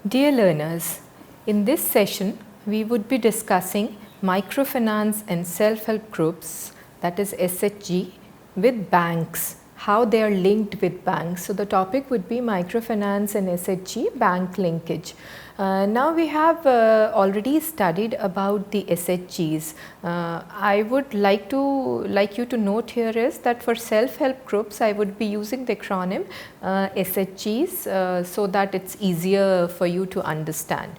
Dear learners, in this session we would be discussing microfinance and self-help groups, that is SHG, with banks, how they are linked with banks. So, the topic would be microfinance and SHG bank linkage. Now we have already studied about the SHGs. I would like you to note here is that for self-help groups I would be using the acronym SHGs so that it's easier for you to understand.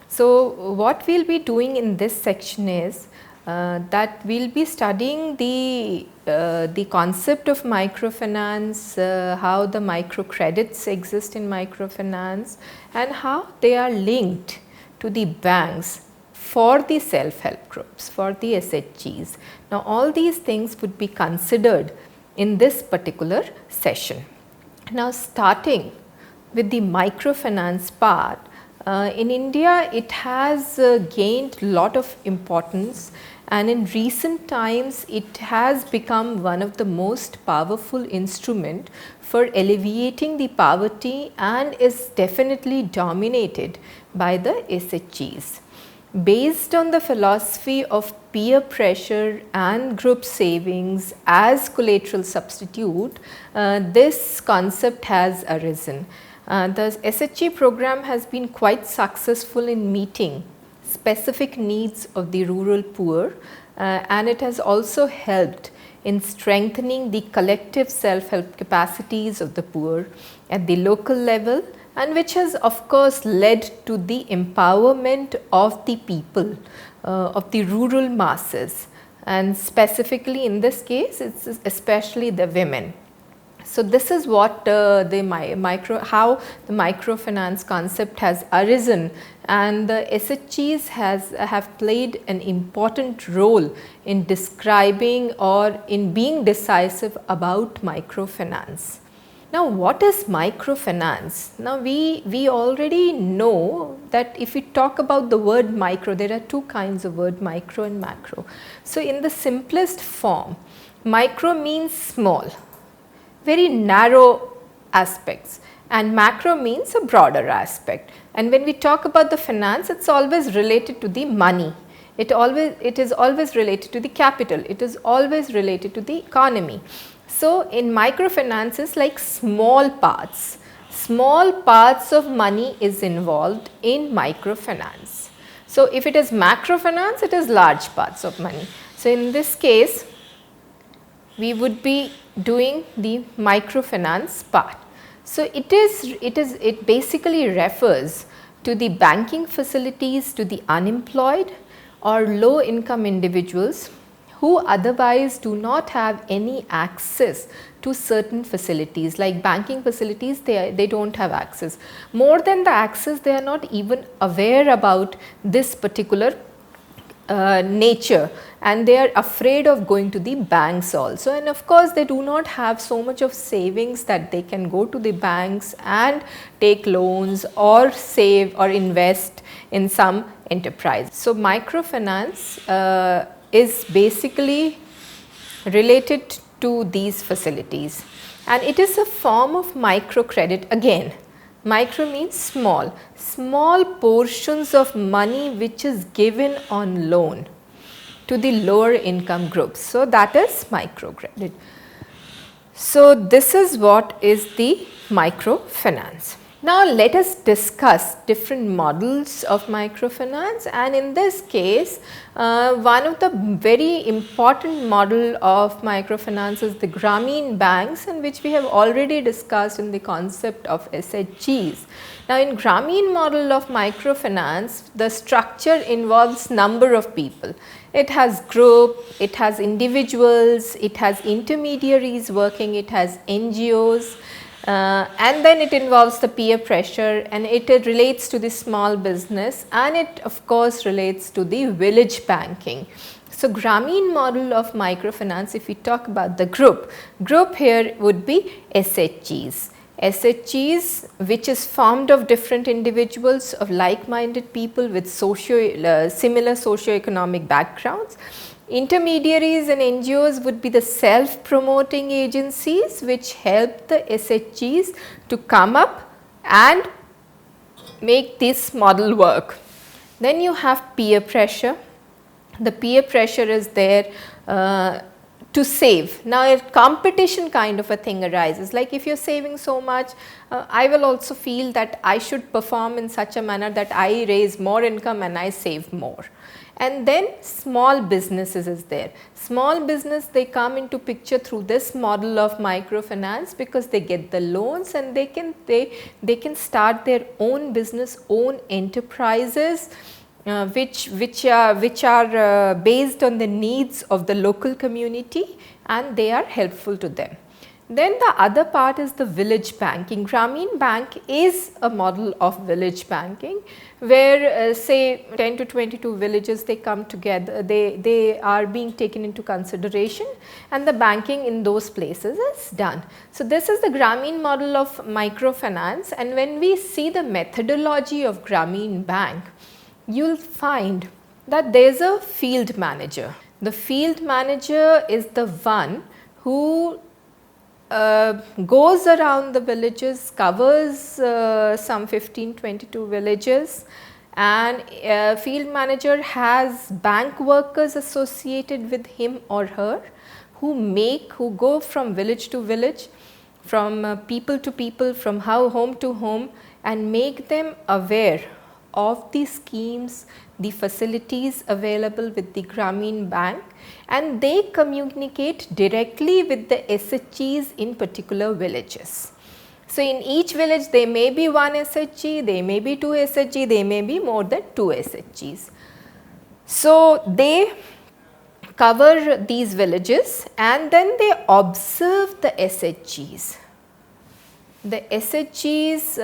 So, what we will be doing in this section is that we will be studying the concept of microfinance, how the microcredits exist in microfinance and how they are linked to the banks for the self-help groups, for the SHGs. Now, all these things would be considered in this particular session. Now, starting with the microfinance part, in India it has gained lot of importance, and in recent times it has become one of the most powerful instrument for alleviating the poverty and is definitely dominated by the SHGs. Based on the philosophy of peer pressure and group savings as collateral substitute, this concept has arisen. The SHG program has been quite successful in meeting specific needs of the rural poor, and it has also helped in strengthening the collective self-help capacities of the poor at the local level, and which has of course led to the empowerment of the people, of the rural masses, and specifically in this case it is especially the women. So, this is what how the microfinance concept has arisen, and the SHGs have played an important role in describing or in being decisive about microfinance. Now, what is microfinance? Now, we already know that if we talk about the word micro, there are two kinds of word, micro and macro. So, in the simplest form, micro means small, very narrow aspects, and macro means a broader aspect. And when we talk about the finance, it is always related to the money, it is always related to the capital, it is always related to the economy. So, in microfinance is like small parts of money is involved in microfinance. So, if it is macrofinance, it is large parts of money. So, in this case we would be doing the microfinance part. So, it basically refers to the banking facilities to the unemployed or low income individuals who otherwise do not have any access to certain facilities, like banking facilities, they do not have access. More than the access, they are not even aware about this particular nature, and they are afraid of going to the banks also, and of course they do not have so much of savings that they can go to the banks and take loans or save or invest in some enterprise. So, microfinance is basically related to these facilities, and it is a form of microcredit. Again, micro means small portions of money which is given on loan to the lower income groups. So, that is microcredit. So, this is what is the microfinance. Now, let us discuss different models of microfinance, and in this case one of the very important model of microfinance is the Grameen banks, and which we have already discussed in the concept of SHGs. Now, in Grameen model of microfinance, the structure involves number of people. It has group, it has individuals, it has intermediaries working, it has NGOs, and then it involves the peer pressure, and it relates to the small business, and it of course relates to the village banking. So, Grameen model of microfinance, if we talk about the group here would be SHGs. SHGs, which is formed of different individuals, of like-minded people with similar socio-economic backgrounds. Intermediaries and NGOs would be the self-promoting agencies which help the SHGs to come up and make this model work. Then you have peer pressure. The peer pressure is there to save. Now, a competition kind of a thing arises, like if you are saving so much, I will also feel that I should perform in such a manner that I raise more income and I save more. And then small businesses is there. Small business, they come into picture through this model of microfinance because they get the loans and they can start their own business, own enterprises, which are based on the needs of the local community, and they are helpful to them. Then the other part is the village banking. Grameen Bank is a model of village banking where say 10 to 22 villages, they come together, they are being taken into consideration and the banking in those places is done. So, this is the Grameen model of microfinance, and when we see the methodology of Grameen Bank, you will find that there is a field manager. The field manager is the one who goes around the villages, covers some 15-22 villages, and field manager has bank workers associated with him or her who go from village to village, from people to people, from home to home, and make them aware of the schemes, the facilities available with the Grameen Bank, and they communicate directly with the SHGs in particular villages. So, in each village there may be one SHG, there may be two SHG, there may be more than two SHGs. So, they cover these villages and then they observe the SHGs. The SHGs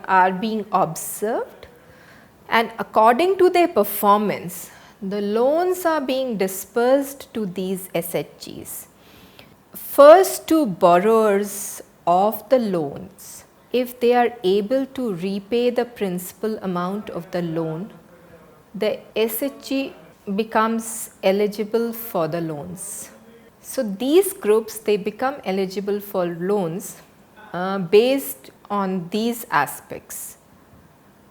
are being observed, and according to their performance, the loans are being dispersed to these SHGs. First to borrowers of the loans, if they are able to repay the principal amount of the loan, the SHG becomes eligible for the loans. So, these groups, they become eligible for loans based on these aspects.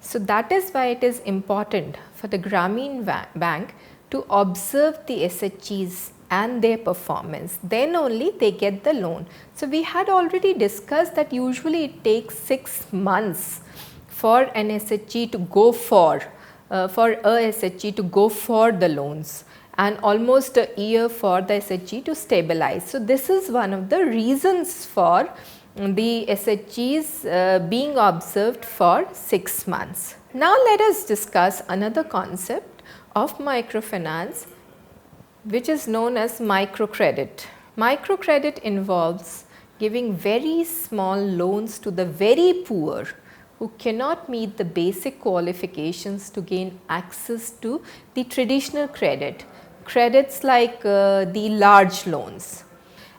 So, that is why it is important for the Grameen Bank to observe the SHGs and their performance, then only they get the loan. So, we had already discussed that usually it takes 6 months for an SHG to go for a SHG to go for the loans, and almost a year for the SHG to stabilize. So, this is one of the reasons for the SHGs being observed for 6 months. Now, let us discuss another concept of microfinance, which is known as microcredit. Microcredit involves giving very small loans to the very poor who cannot meet the basic qualifications to gain access to the traditional credits like the large loans.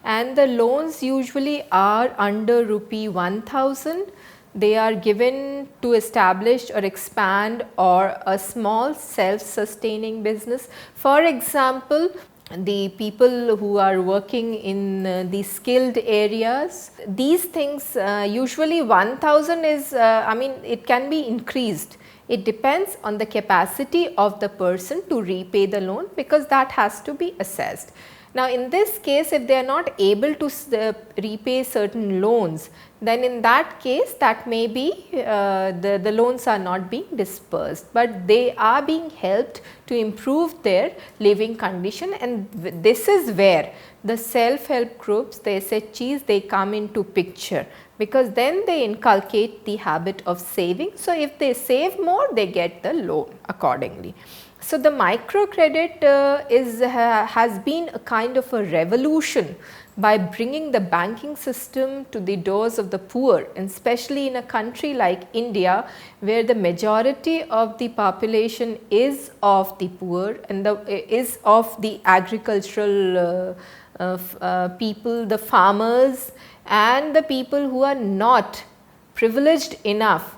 And the loans usually are under rupee 1000. They are given to establish or expand or a small self-sustaining business. For example, the people who are working in the skilled areas, these things usually 1000 is, it can be increased. It depends on the capacity of the person to repay the loan, because that has to be assessed. Now, in this case, if they are not able to repay certain loans, then in that case that may be the loans are not being dispersed, but they are being helped to improve their living condition, and this is where the self-help groups, the SHGs, they come into picture, because then they inculcate the habit of saving. So, if they save more, they get the loan accordingly. So, the microcredit has been a kind of a revolution by bringing the banking system to the doors of the poor, and especially in a country like India, where the majority of the population is of the poor and is of the agricultural people, the farmers, and the people who are not privileged enough,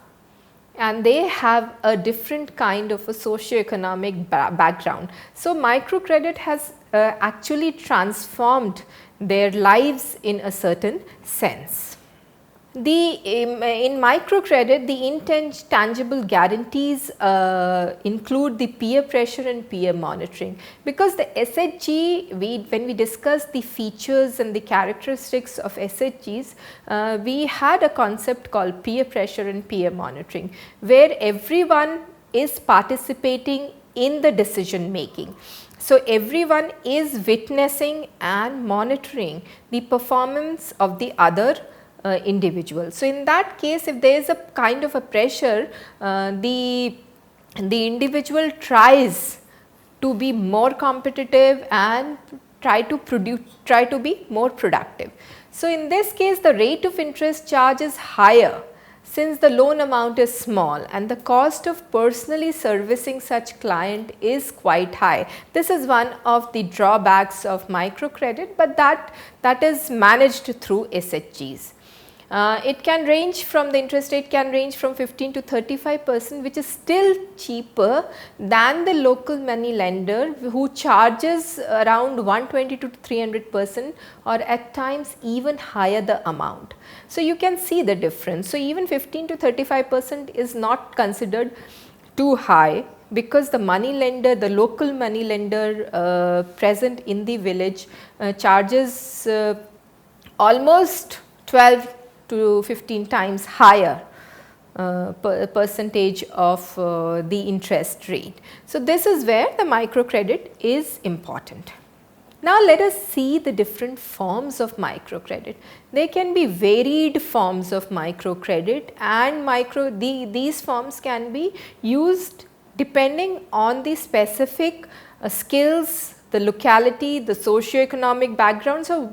and they have a different kind of a socio-economic background. So, microcredit has actually transformed their lives in a certain sense. In microcredit, the intangible guarantees include the peer pressure and peer monitoring, because the SHG, when we discussed the features and the characteristics of SHGs, we had a concept called peer pressure and peer monitoring, where everyone is participating in the decision making. So, everyone is witnessing and monitoring the performance of the other individual. So, in that case, if there is a kind of a pressure, the individual tries to be more competitive and try to be more productive. So, in this case, the rate of interest charge is higher, since the loan amount is small and the cost of personally servicing such client is quite high. This is one of the drawbacks of microcredit, but that is managed through SHGs. It can range from, the interest rate can range from 15 to 35%, which is still cheaper than the local money lender, who charges around 120 to 300%, or at times even higher the amount. So, you can see the difference. So, even 15 to 35% is not considered too high, because the money lender, the local money lender present in the village charges almost 12 to 15 times higher percentage of the interest rate. So, this is where the microcredit is important. Now, let us see the different forms of microcredit. There can be varied forms of microcredit, and these forms can be used depending on the specific skills, the locality, the socio-economic background. So,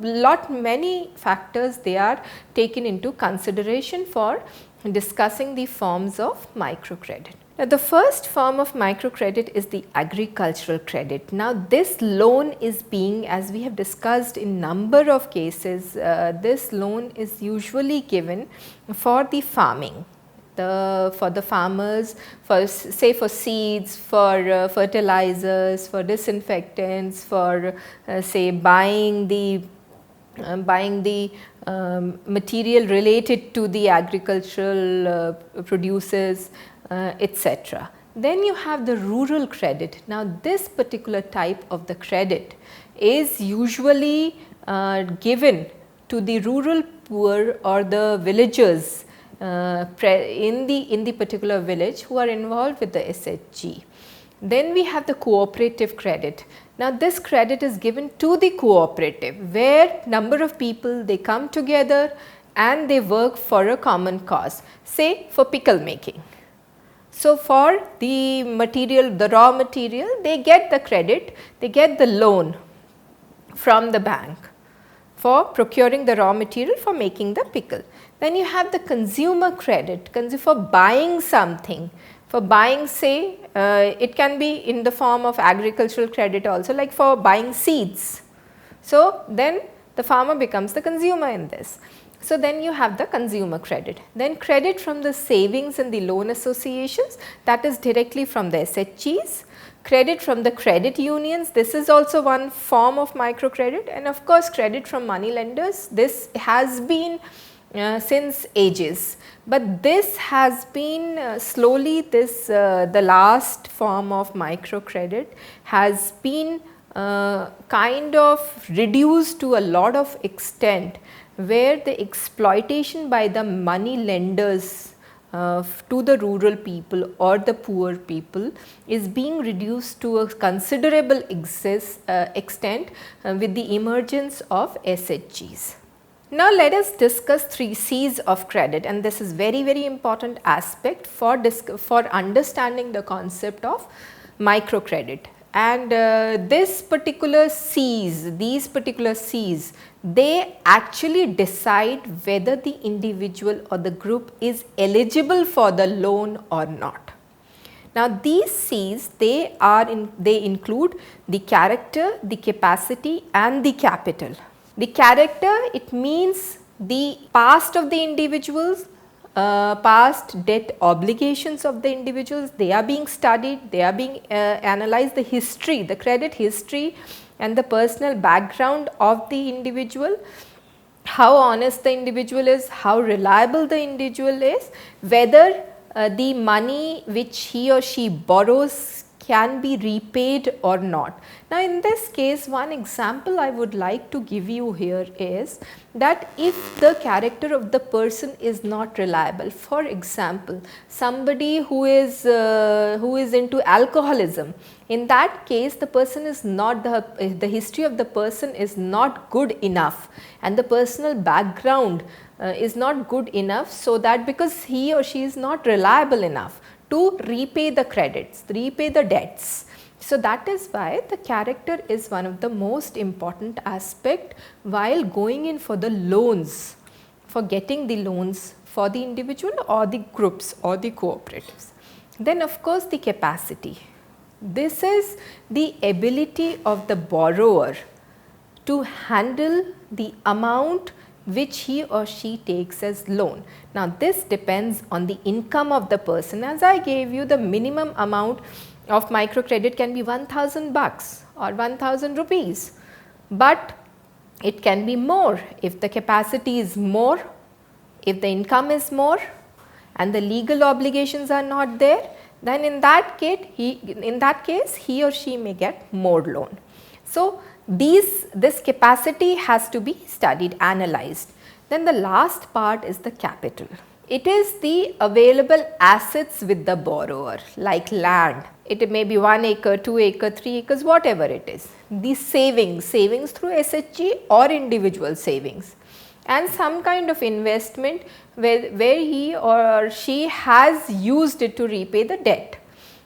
many factors they are taken into consideration for discussing the forms of microcredit. Now, the first form of microcredit is the agricultural credit. Now, this loan is being, as we have discussed in number of cases, this loan is usually given for the farming. For the farmers, for say for seeds, for fertilizers, for disinfectants, for say buying the material related to the agricultural produces, etc. Then you have the rural credit. Now, this particular type of the credit is usually given to the rural poor or the villagers in the particular village who are involved with the SHG. Then we have the cooperative credit. Now, this credit is given to the cooperative, where number of people they come together and they work for a common cause, say for pickle making. So, for the material, the raw material, they get the credit, they get the loan from the bank for procuring the raw material for making the pickle. Then you have the consumer credit, for buying something, for buying, say it can be in the form of agricultural credit also, like for buying seeds. So, then the farmer becomes the consumer in this. So, then you have the consumer credit. Then credit from the savings and the loan associations, that is directly from the SHGs. Credit from the credit unions, this is also one form of microcredit, and of course, credit from money lenders. This has been since ages, but this has been slowly the last form of microcredit has been kind of reduced to a lot of extent, where the exploitation by the money lenders to the rural people or the poor people is being reduced to a considerable extent with the emergence of SHGs. Now, let us discuss 3 C's of credit, and this is very important aspect for understanding the concept of microcredit. And these particular C's, they actually decide whether the individual or the group is eligible for the loan or not. Now, these C's, they include the character, the capacity and the capital. The character, it means the past of the individuals, past debt obligations of the individuals, they are being studied, they are being analyzed, the history, the credit history and the personal background of the individual. how honest the individual is, how reliable the individual is, whether the money which he or she borrows can be repaid or not. Now, in this case, one example I would like to give you here is that if the character of the person is not reliable, for example, somebody who is into alcoholism, in that case the person is not the history of the person is not good enough, and the personal background is not good enough, so that because he or she is not reliable enough to repay the credits, repay the debts. So, that is why the character is one of the most important aspect while going in for the loans, for getting the loans for the individual or the groups or the cooperatives. Then of course, the capacity. This is the ability of the borrower to handle the amount which he or she takes as loan. Now, this depends on the income of the person. As I gave you, the minimum amount of microcredit can be 1000 bucks or 1000 rupees, but it can be more if the capacity is more, if the income is more and the legal obligations are not there, then in that case he or she may get more loan. So, this capacity has to be studied, analyzed. Then the last part is the capital. It is the available assets with the borrower, like land. It may be 1 acre, 2 acre, 3 acres, whatever it is. The savings through SHG or individual savings, and some kind of investment where he or she has used it to repay the debt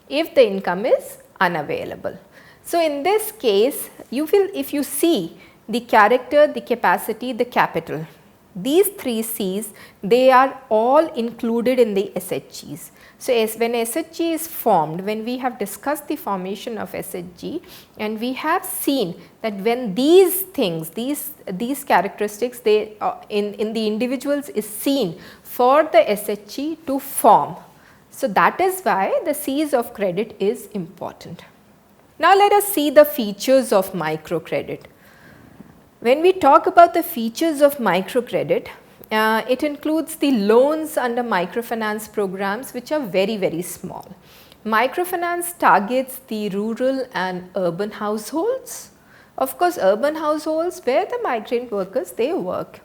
if the income is unavailable. So, in this case, you will, if you see the character, the capacity, the capital, these 3 C's, they are all included in the SHGs. So, when SHG is formed, when we have discussed the formation of SHG, and we have seen that when these things, these characteristics, they in the individuals is seen for the SHG to form. So, that is why the C's of credit is important. Now, let us see the features of microcredit. When we talk about the features of microcredit, it includes the loans under microfinance programs, which are very, very small. Microfinance targets the rural and urban households. Of course, urban households where the migrant workers they work.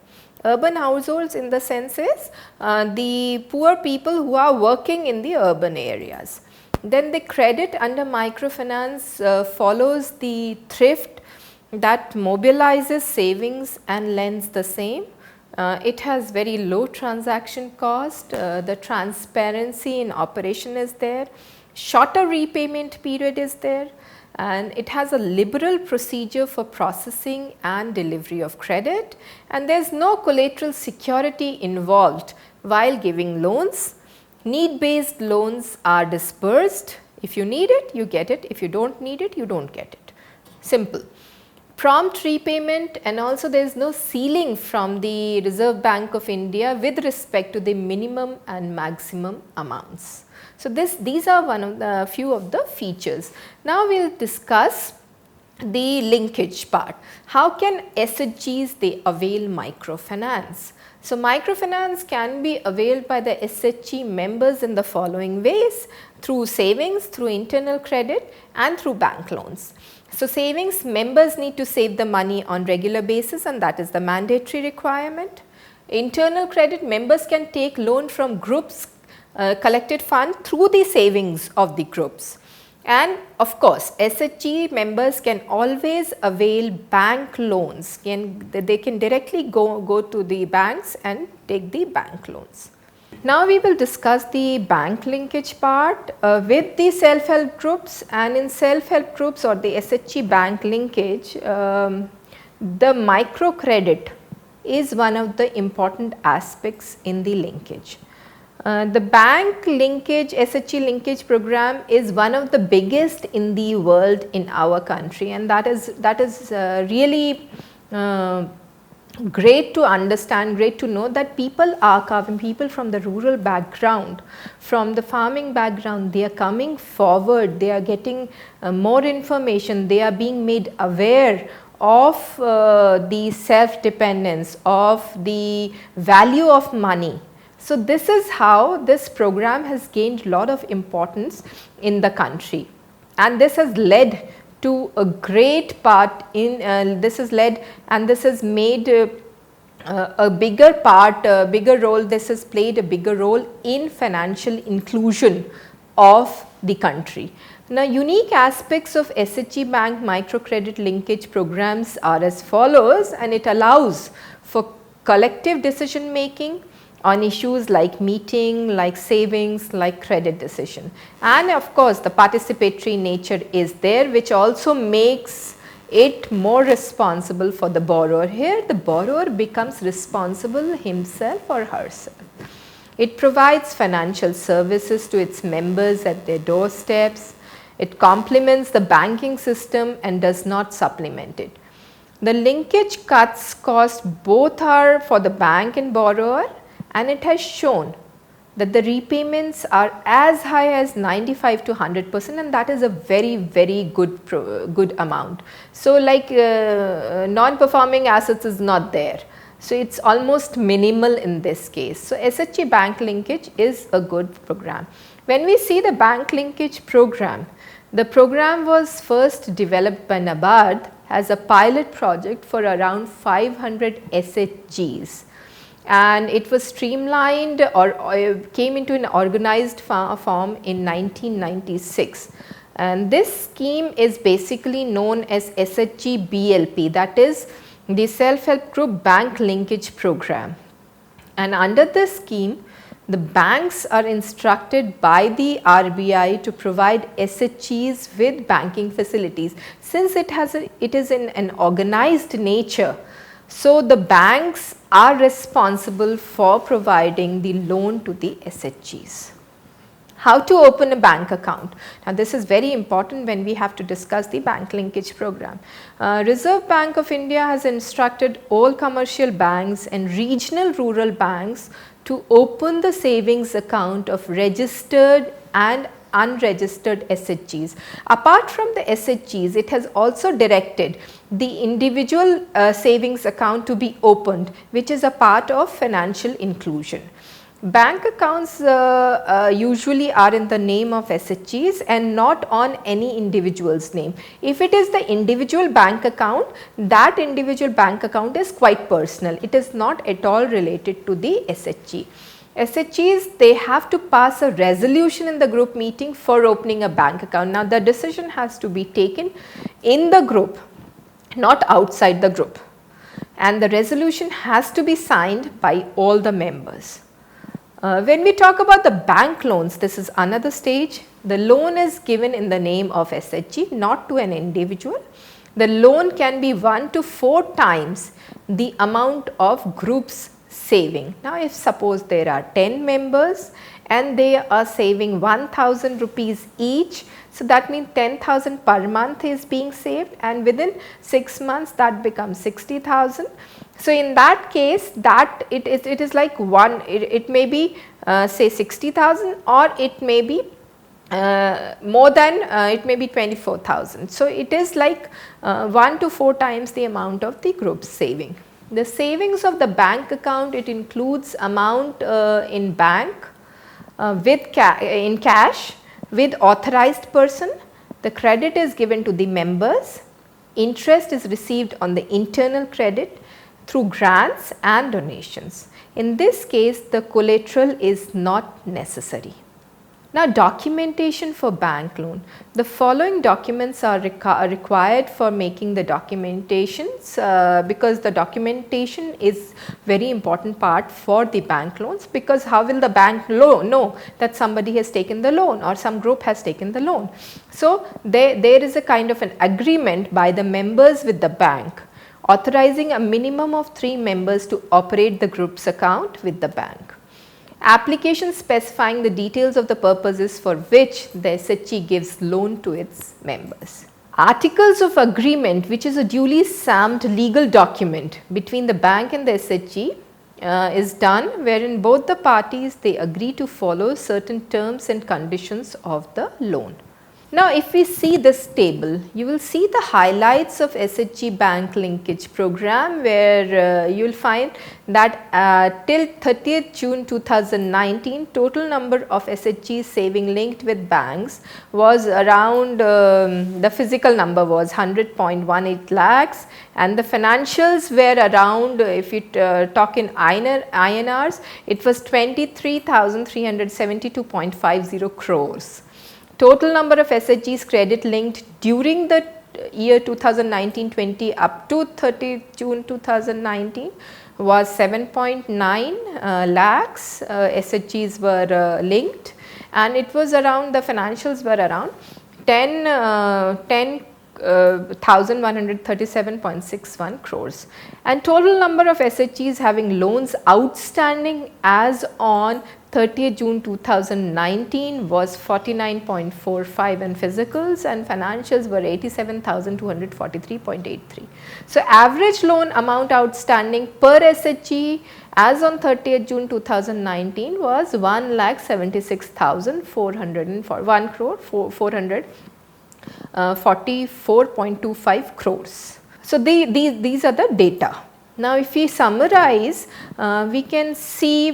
Urban households in the sense is the poor people who are working in the urban areas. Then the credit under microfinance follows the thrift that mobilizes savings and lends the same. It has very low transaction cost, the transparency in operation is there, shorter repayment period is there, and it has a liberal procedure for processing and delivery of credit, and there is no collateral security involved while giving loans. Need based loans are disbursed. If you need it, you get it. If you do not need it, you do not get it. Simple. Prompt repayment, and also there is no ceiling from the Reserve Bank of India with respect to the minimum and maximum amounts. So, these are one of the few of the features. Now, we will discuss the linkage part. How can SHGs they avail microfinance? So, microfinance can be availed by the SHG members in the following ways: through savings, through internal credit, and through bank loans. So, savings members need to save the money on regular basis, and that is the mandatory requirement. Internal credit members can take loan from groups collected fund through the savings of the groups. And of course, SHG members can always avail bank loans. They can directly go to the banks and take the bank loans. Now, we will discuss the bank linkage part with the self-help groups, and in self-help groups or the SHG bank linkage, the microcredit is one of the important aspects in the linkage. The bank linkage, SHG linkage program is one of the biggest in the world in our country, and that is really great to understand, great to know that people from the rural background, from the farming background, they are coming forward, they are getting more information, they are being made aware of the self-dependence, of the value of money. So, this is how this program has gained a lot of importance in the country, and this has led to a great part in this has led and this has made a bigger part, a bigger role, this has played a bigger role in financial inclusion of the country. Now, unique aspects of SHG Bank microcredit linkage programs are as follows, and it allows for collective decision making on issues like meeting, like savings, like credit decision. And of course, the participatory nature is there, which also makes it more responsible for the borrower. Here the borrower becomes responsible himself or herself. It provides financial services to its members at their doorsteps. It complements the banking system and does not supplement it. The linkage cuts cost both are for the bank and borrower, and it has shown that the repayments are as high as 95 to 100%, and that is a very good amount. So, like non-performing assets is not there. So, it is almost minimal in this case. So, SHG bank linkage is a good program. When we see the bank linkage program, the program was first developed by NABARD as a pilot project for around 500 SHGs, and it was streamlined or came into an organized form in 1996. And this scheme is basically known as SHG BLP, that is the Self-Help Group Bank Linkage Program. And under this scheme, the banks are instructed by the RBI to provide SHGs with banking facilities. Since it is in an organized nature, so the banks are responsible for providing the loan to the SHGs. How to open a bank account? Now, this is very important when we have to discuss the bank linkage program. Reserve Bank of India has instructed all commercial banks and regional rural banks to open the savings account of registered and unregistered SHGs. Apart from the SHGs, it has also directed the individual savings account to be opened, which is a part of financial inclusion. Bank accounts usually are in the name of SHGs and not on any individual's name. If it is the individual bank account, that individual bank account is quite personal. It is not at all related to the SHG. SHGs, they have to pass a resolution in the group meeting for opening a bank account. Now, the decision has to be taken in the group, not outside the group, and the resolution has to be signed by all the members. When we talk about the bank loans, this is another stage. The loan is given in the name of SHG, not to an individual. The loan can be 1 to 4 times the amount of group's saving. Now, if suppose there are 10 members and they are saving 1000 rupees each, so that means 10,000 per month is being saved, and within 6 months that becomes 60,000. So, in that case, that it is like it may be say 60,000, or it may be more than it may be 24,000. So, it is like 1 to 4 times the amount of the group saving. The savings of the bank account, it includes amount in bank in cash with authorized person. The credit is given to the members. Interest is received on the internal credit through grants and donations. In this case, the collateral is not necessary. Now, documentation for bank loan. The following documents are required for making the documentations because the documentation is very important part for the bank loans, because how will the bank know that somebody has taken the loan or some group has taken the loan. So, there is a kind of an agreement by the members with the bank authorizing a minimum of 3 members to operate the group's account with the bank. Application specifying the details of the purposes for which the SHG gives loan to its members. Articles of agreement, which is a duly stamped legal document between the bank and the SHG, is done, wherein both the parties they agree to follow certain terms and conditions of the loan. Now, if we see this table, you will see the highlights of SHG bank linkage program, where you will find that till 30th June 2019, total number of SHGs saving linked with banks was around, the physical number was 100.18 lakhs, and the financials were around, if you talk in INRs, it was 23,372.50 crores. Total number of SHGs credit linked during the year 2019-20 up to 30 June 2019 was 7.9 lakhs SHGs were linked, and it was around, the financials were around 10,137.61 crores, and total number of SHGs having loans outstanding as on 30th June 2019 was 49.45 in physicals, and financials were 87,243.83. So, average loan amount outstanding per SHG as on 30th June 2019 was 1,76,401 crore 444.25 crores. So, these are the data. Now, if we summarize, we can see,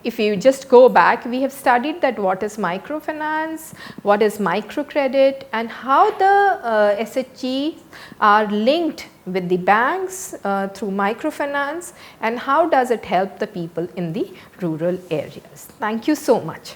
if you just go back, we have studied that what is microfinance, what is microcredit, and how the SHGs are linked with the banks through microfinance, and how does it help the people in the rural areas. Thank you so much.